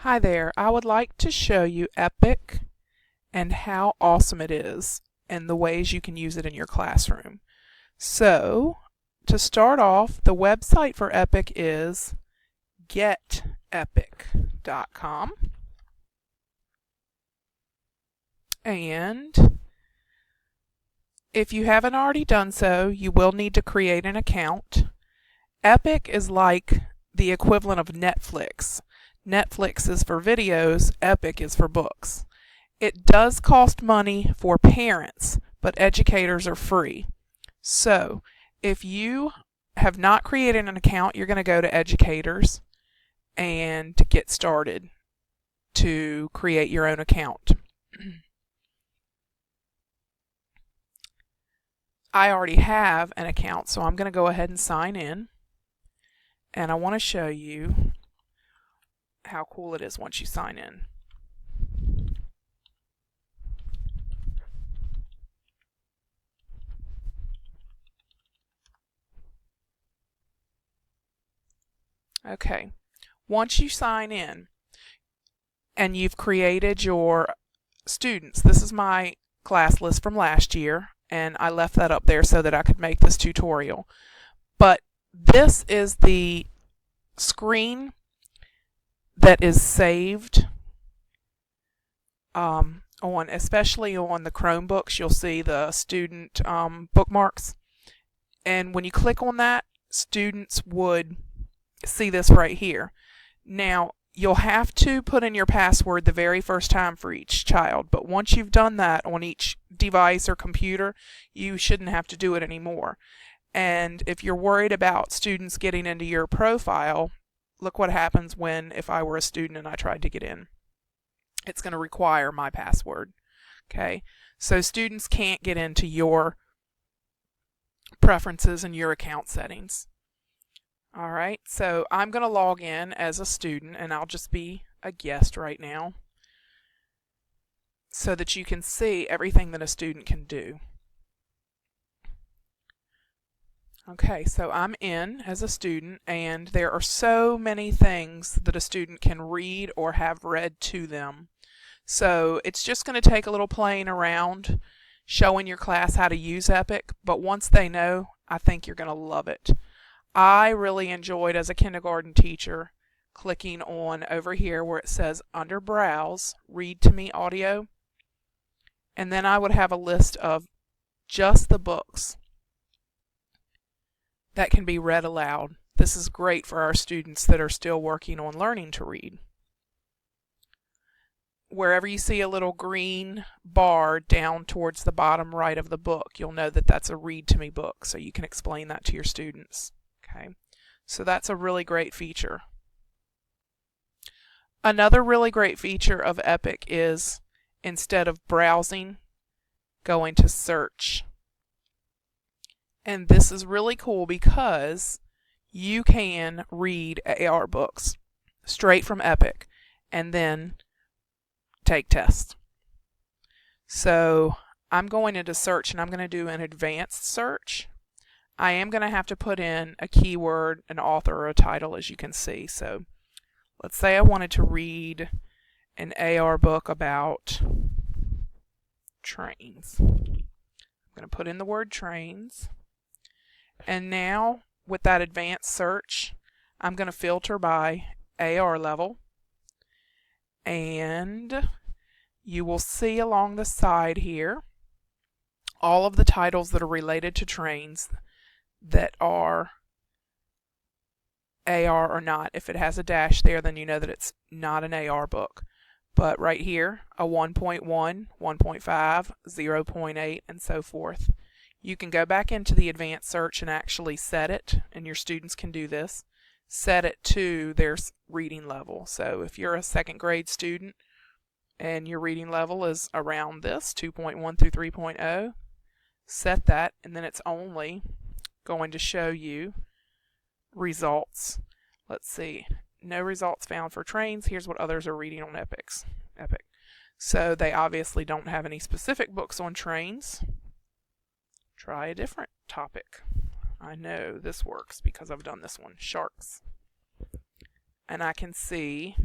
Hi there, I would like to show you Epic and how awesome it is and the ways you can use it in your classroom. So, to start off, the website for Epic is getepic.com, and if you haven't already done so, you will need to create an account. Epic is like the equivalent of Netflix. Netflix is for videos, Epic is for books. It does cost money for parents, but educators are free. So, if you have not created an account, you're going to go to educators and get started to create your own account. I already have an account, so I'm going to go ahead and sign in. And I want to show you how cool it is once you sign in. Okay, once you sign in and you've created your students, this is my class list from last year, and I left that up there so that I could make this tutorial. But this is the screen that is saved especially on the Chromebooks. You'll see the student bookmarks, and when you click on that, students would see this right here. Now, you'll have to put in your password the very first time for each child, but once you've done that on each device or computer, you shouldn't have to do it anymore. And if you're worried about students getting into your profile, look what happens if I were a student and I tried to get in. It's going to require my password. Okay, so students can't get into your preferences and your account settings. Alright, so I'm going to log in as a student, and I'll just be a guest right now so that you can see everything that a student can do. Okay, so I'm in as a student, and there are so many things that a student can read or have read to them. So it's just going to take a little playing around, showing your class how to use Epic, but once they know, I think you're going to love it. I really enjoyed, as a kindergarten teacher, clicking on over here where it says under Browse, Read to Me Audio, and then I would have a list of just the books that can be read aloud. This is great for our students that are still working on learning to read. Wherever you see a little green bar down towards the bottom right of the book, you'll know that that's a Read to Me book, so you can explain that to your students. Okay, so that's a really great feature. Another really great feature of Epic is, instead of browsing, going to search. And this is really cool because you can read AR books straight from Epic and then take tests. So I'm going into search, and I'm going to do an advanced search. I am going to have to put in a keyword, an author, or a title, as you can see. So let's say I wanted to read an AR book about trains. I'm going to put in the word trains. And now, with that advanced search, I'm going to filter by AR level. And you will see along the side here all of the titles that are related to trains that are AR or not. If it has a dash there, then you know that it's not an AR book. But right here, a 1.1, 1.5, 0.8, and so forth. You can go back into the advanced search and actually set it, and your students can do this, set it to their reading level. So if you're a second grade student and your reading level is around this, 2.1 through 3.0, set that, and then it's only going to show you results. Let's see, no results found for trains. Here's what others are reading on Epic. So they obviously don't have any specific books on trains. Try a different topic. I know this works because I've done this one, sharks. And I can see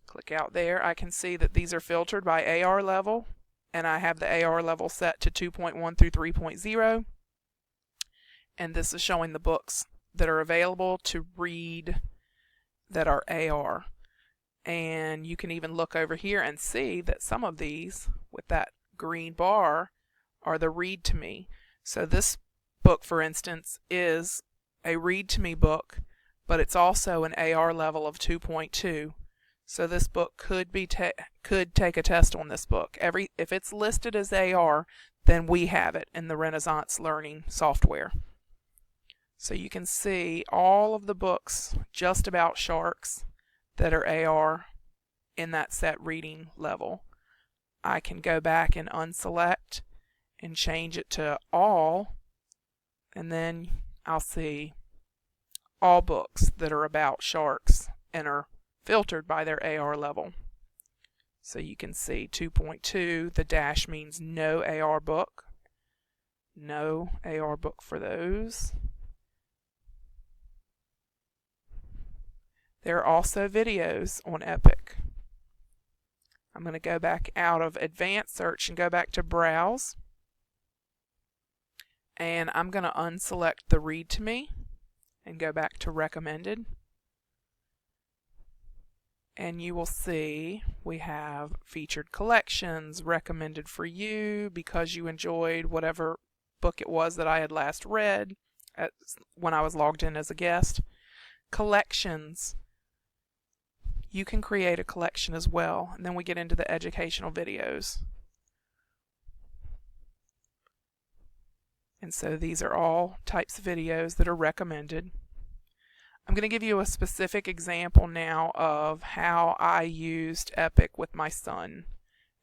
Click out there. I can see that these are filtered by AR level, and I have the AR level set to 2.1 through 3.0, and this is showing the books that are available to read that are AR. And you can even look over here and see that some of these with that green bar are the read to me. So this book, for instance, is a read to me book, but it's also an AR level of 2.2. So this book could take a test on this book. If it's listed as AR, then we have it in the Renaissance Learning software. So you can see all of the books just about sharks that are AR in that set reading level. I can go back and unselect and change it to all, and then I'll see all books that are about sharks and are filtered by their AR level. So you can see 2.2, the dash means no AR book. No AR book for those. There are also videos on Epic. I'm going to go back out of Advanced Search and go back to Browse. And I'm going to unselect the Read to Me and go back to Recommended. And you will see we have featured collections, recommended for you because you enjoyed whatever book it was that I had last read when I was logged in as a guest. Collections. You can create a collection as well, and then we get into the educational videos. And so these are all types of videos that are recommended. I'm going to give you a specific example now of how I used Epic with my son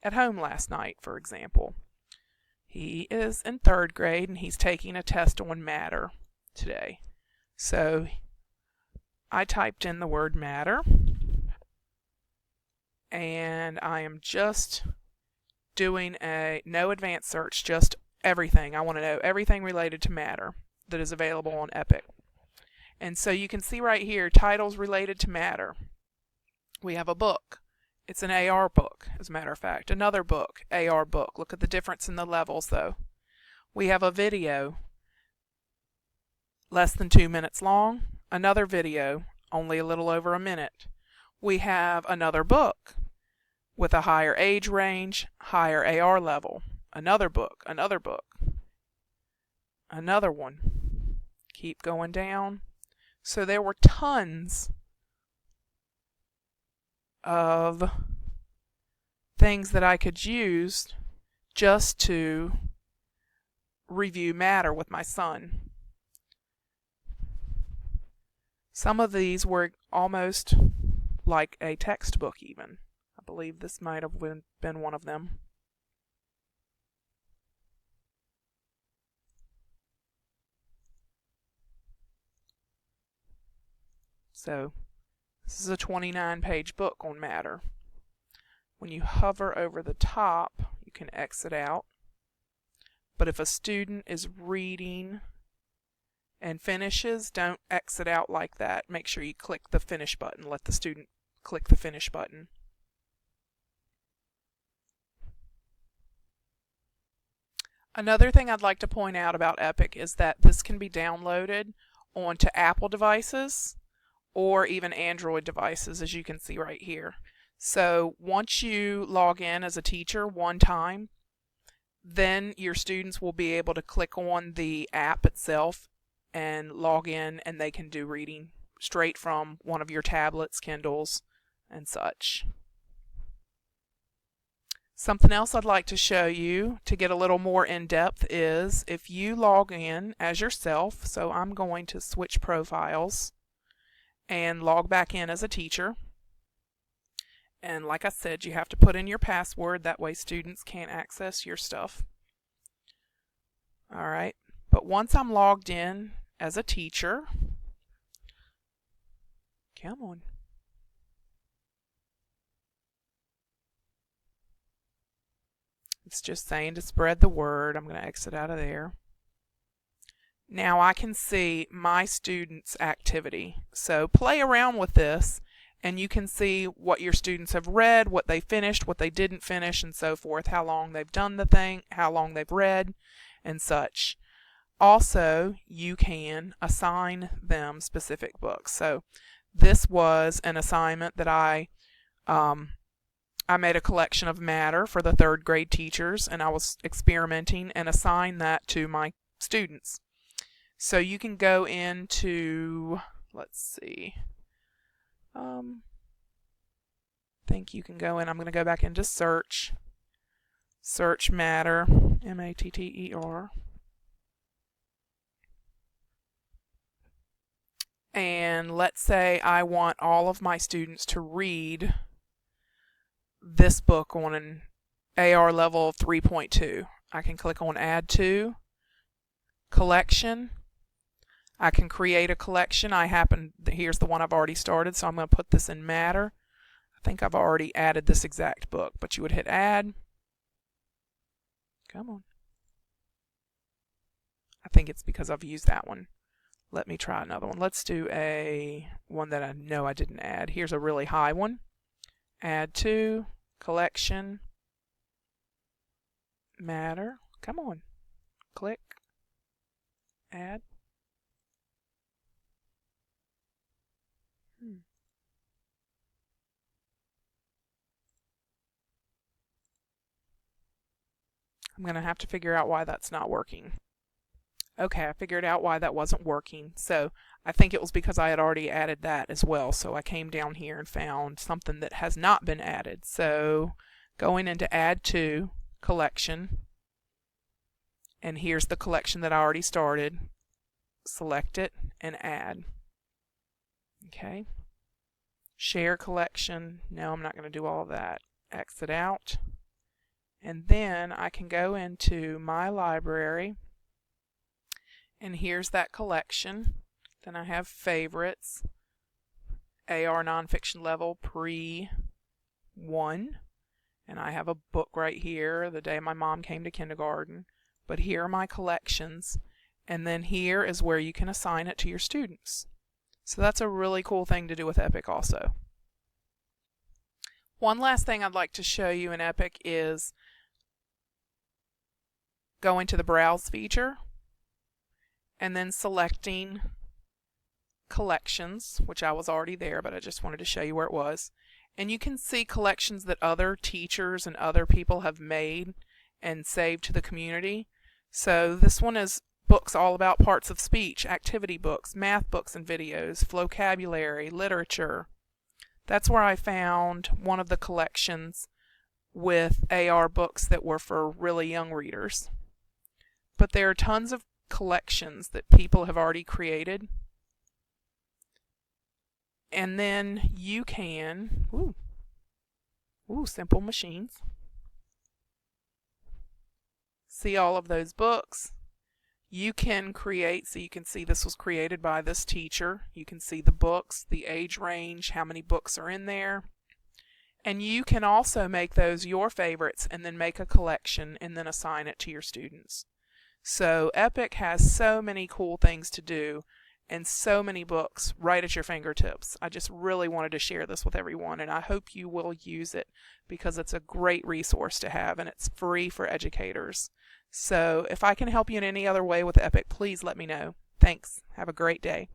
at home last night, for example. He is in 3rd grade and he's taking a test on matter today. So I typed in the word matter, and I am just doing no advanced search, just everything. I want to know everything related to matter that is available on Epic. And so you can see right here, titles related to matter. We have a book. It's an AR book, as a matter of fact. Another book, AR book. Look at the difference in the levels, though. We have a video, less than 2 minutes long. Another video, only a little over a minute. We have another book with a higher age range, higher AR level. Another book, another book. Another one. Keep going down. So there were tons of things that I could use just to review matter with my son. Some of these were almost like a textbook even. I believe this might have been one of them. So this is a 29-page book on matter. When you hover over the top, you can exit out. But if a student is reading and finishes, don't exit out like that. Make sure you click the finish button. Let the student click the finish button. Another thing I'd like to point out about Epic is that this can be downloaded onto Apple devices or even Android devices, as you can see right here. So once you log in as a teacher one time, then your students will be able to click on the app itself and log in, and they can do reading straight from one of your tablets, Kindles, and such. Something else I'd like to show you to get a little more in-depth is if you log in as yourself, so I'm going to switch profiles and log back in as a teacher. And like I said, you have to put in your password, that way students can't access your stuff. Alright, but once I'm logged in as a teacher, come on. It's just saying to spread the word. I'm going to exit out of there. Now I can see my students' activity. So play around with this and you can see what your students have read, what they finished, what they didn't finish, and so forth, how long they've done the thing, how long they've read, and such. Also, you can assign them specific books. So this was an assignment that I made a collection of matter for the 3rd grade teachers, and I was experimenting and assigned that to my students. So you can go into, let's see, I think you can go in, I'm going to go back into search matter, M-A-T-T-E-R, and let's say I want all of my students to read this book on an AR level 3.2. I can click on Add To, Collection. I can create a collection. Here's the one I've already started, so I'm going to put this in Matter. I think I've already added this exact book, but you would hit Add. Come on. I think it's because I've used that one. Let me try another one. Let's do one that I know I didn't add. Here's a really high one. Add To, Collection, Matter. Come on. Click. Add. I'm going to have to figure out why that's not working. Okay, I figured out why that wasn't working. So I think it was because I had already added that as well. So I came down here and found something that has not been added. So going into Add To, Collection, and here's the collection that I already started. Select it and add. Okay. Share collection. No, I'm not going to do all of that. Exit out. And then I can go into my library, and here's that collection. Then I have favorites, AR nonfiction level pre-1, and I have a book right here, The Day My Mom Came to Kindergarten. But here are my collections, and then here is where you can assign it to your students. So that's a really cool thing to do with Epic also. One last thing I'd like to show you in Epic is going to the Browse feature and then selecting Collections, which I was already there, but I just wanted to show you where it was. And you can see collections that other teachers and other people have made and saved to the community. So this one is books all about parts of speech, activity books, math books and videos, vocabulary, literature. That's where I found one of the collections with AR books that were for really young readers. But there are tons of collections that people have already created. And then you can, Simple Machines. See all of those books. You can create, so you can see this was created by this teacher. You can see the books, the age range, how many books are in there. And you can also make those your favorites and then make a collection and then assign it to your students. So Epic has so many cool things to do and so many books right at your fingertips. I just really wanted to share this with everyone, and I hope you will use it because it's a great resource to have and it's free for educators. So if I can help you in any other way with Epic, please let me know. Thanks. Have a great day.